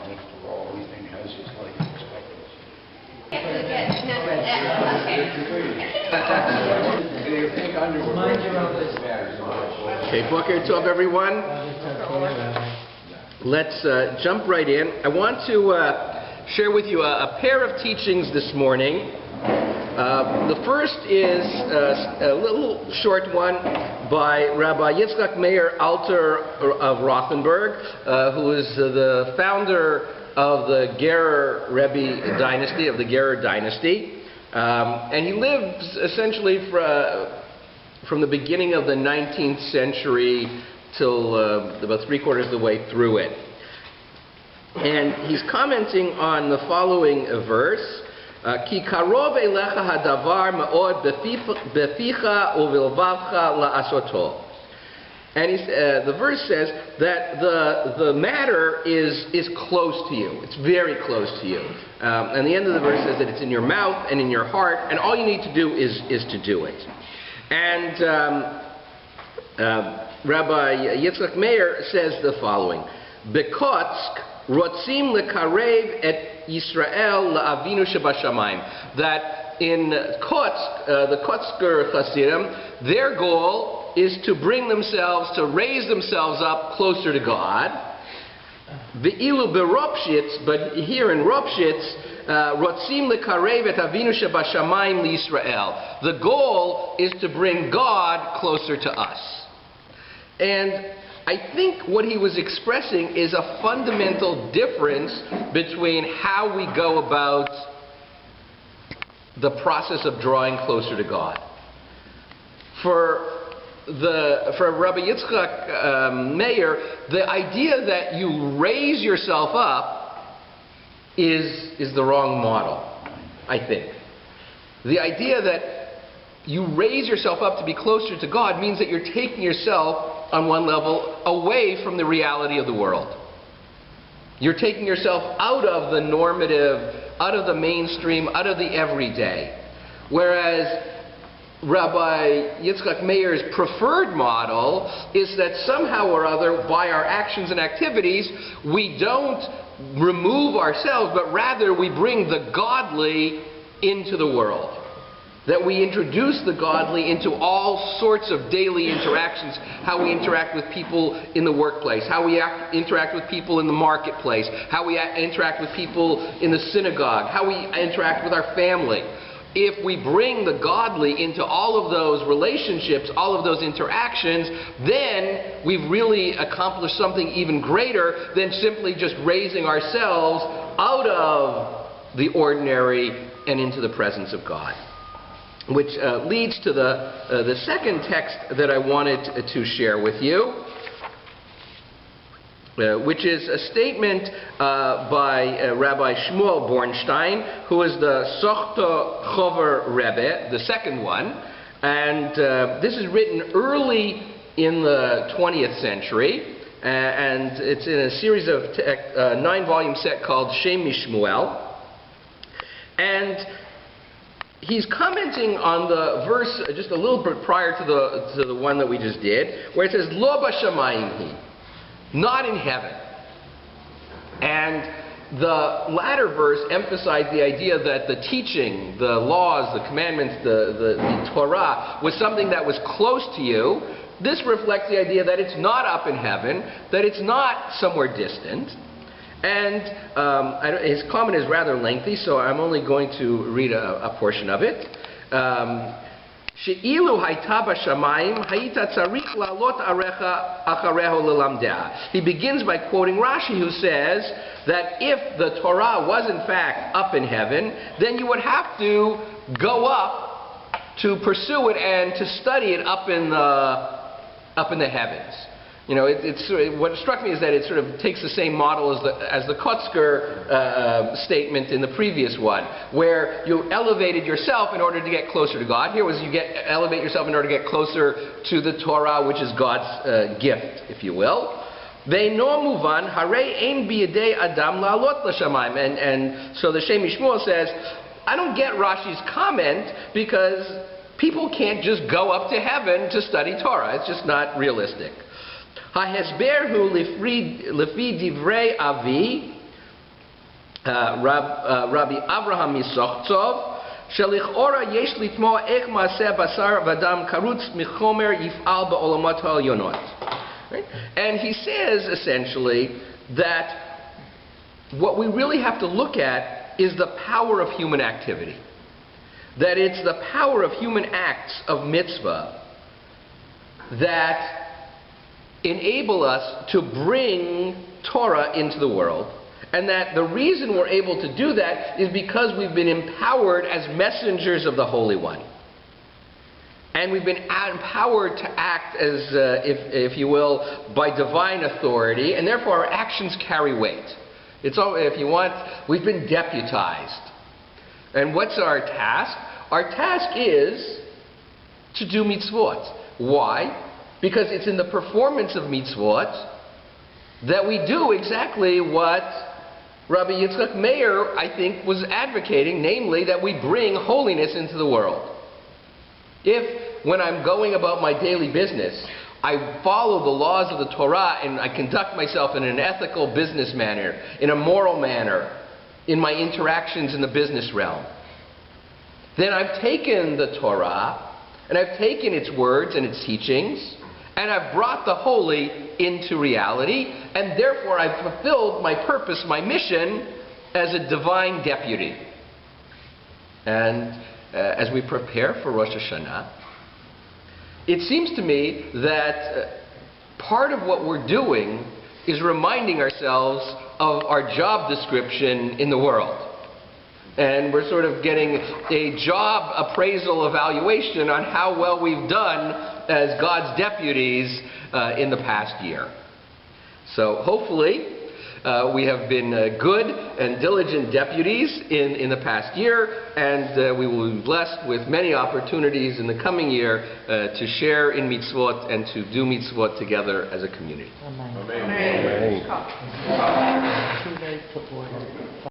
after all, everything has its life expectancy. Okay, Boker Tov, everyone. Let's jump right in. I want to share with you a pair of teachings this morning. The first is a little short one by Rabbi Yitzchak Meir Alter of Rothenburg, who is the founder of the Gerer Rebbe dynasty, of the Gerer dynasty. And he lives essentially from the beginning of the 19th century till about 3/4 of the way through it. And he's commenting on the following verse. Ki karov elecha hadavar ma'od beficha uvilvavcha la'asoto. And the verse says that the matter is close to you. It's very close to you. And the end of the verse says that it's in your mouth and in your heart, and all you need to do is to do it. And Rabbi Yitzchak Meir says the following: Bekotsk rotzim lekarev et Yisrael la'avinu shebashamayim. That in Kotsk, the Kotsker Hasidim, their goal is to bring themselves, to raise themselves up closer to God. Ve'ilu beropshitz, but here in Ropshitz, rotzim lekarev et avinu shebashamayim liYisrael. The goal is to bring God closer to us. And I think what he was expressing is a fundamental difference between how we go about the process of drawing closer to God. For Rabbi Yitzchak Meir, the idea that you raise yourself up is the wrong model, I think. The idea that you raise yourself up to be closer to God means that you're taking yourself, on one level, away from the reality of the world. You're taking yourself out of the normative, out of the mainstream, out of the everyday. Whereas Rabbi Yitzchak Meir's preferred model is that somehow or other, by our actions and activities, we don't remove ourselves, but rather we bring the godly into the world. That we introduce the godly into all sorts of daily interactions, how we interact with people in the workplace, how we interact with people in the marketplace, how we interact with people in the synagogue, how we interact with our family. If we bring the godly into all of those relationships, all of those interactions, then we've really accomplished something even greater than simply just raising ourselves out of the ordinary and into the presence of God. Which leads to the second text that I wanted to share with you, which is a statement by Rabbi Shmuel Bornstein, who is the Sochta Chover Rebbe, the second one. And this is written early in the 20th century, and it's in a series of 9-volume set called Shem Mishmuel. And he's commenting on the verse just a little bit prior to the one that we just did, where it says, Lo b'shamayim hi, not in heaven. And the latter verse emphasized the idea that the teaching, the laws, the commandments, the Torah was something that was close to you. This reflects the idea that it's not up in heaven, that it's not somewhere distant. And his comment is rather lengthy, so I'm only going to read a portion of it. She'ilu hayta b'shamayim hayita tzarich la'alot arecha achareho lelamdea. He begins by quoting Rashi, who says that if the Torah was in fact up in heaven, then you would have to go up to pursue it and to study it up in the heavens. You know, what struck me is that it sort of takes the same model as the Kotsker statement in the previous one, where you elevated yourself in order to get closer to God. Here was elevate yourself in order to get closer to the Torah, which is God's gift, if you will. Ve'no muvan harei ein biyadei adam la'alot l'shamayim. And so the Shem Mishmuel says, I don't get Rashi's comment because people can't just go up to heaven to study Torah. It's just not realistic. Hahesber hu lefi divrei avi Rabbi Avraham Misochtzov, שלכאורה יש לתמוע איך מעשה בשר ודם קרוץ מחומר יפעל בעולמות העליונות. And he says essentially that what we really have to look at is the power of human activity. That it's the power of human acts of mitzvah that enable us to bring Torah into the world. And that the reason we're able to do that is because we've been empowered as messengers of the Holy One. And we've been empowered to act as, if you will, by divine authority, and therefore our actions carry weight. It's all, if you want, we've been deputized. And what's our task? Our task is to do mitzvot. Why? Because it's in the performance of mitzvot that we do exactly what Rabbi Yitzchak Meir, I think, was advocating, namely that we bring holiness into the world. If, when I'm going about my daily business, I follow the laws of the Torah and I conduct myself in an ethical business manner, in a moral manner, in my interactions in the business realm, then I've taken the Torah and I've taken its words and its teachings and I've brought the holy into reality, and therefore I've fulfilled my purpose, my mission, as a divine deputy. And as we prepare for Rosh Hashanah, it seems to me that part of what we're doing is reminding ourselves of our job description in the world. And we're sort of getting a job appraisal evaluation on how well we've done as God's deputies in the past year. So hopefully we have been good and diligent deputies in the past year, and we will be blessed with many opportunities in the coming year to share in mitzvot and to do mitzvot together as a community. Amen. Amen. Amen.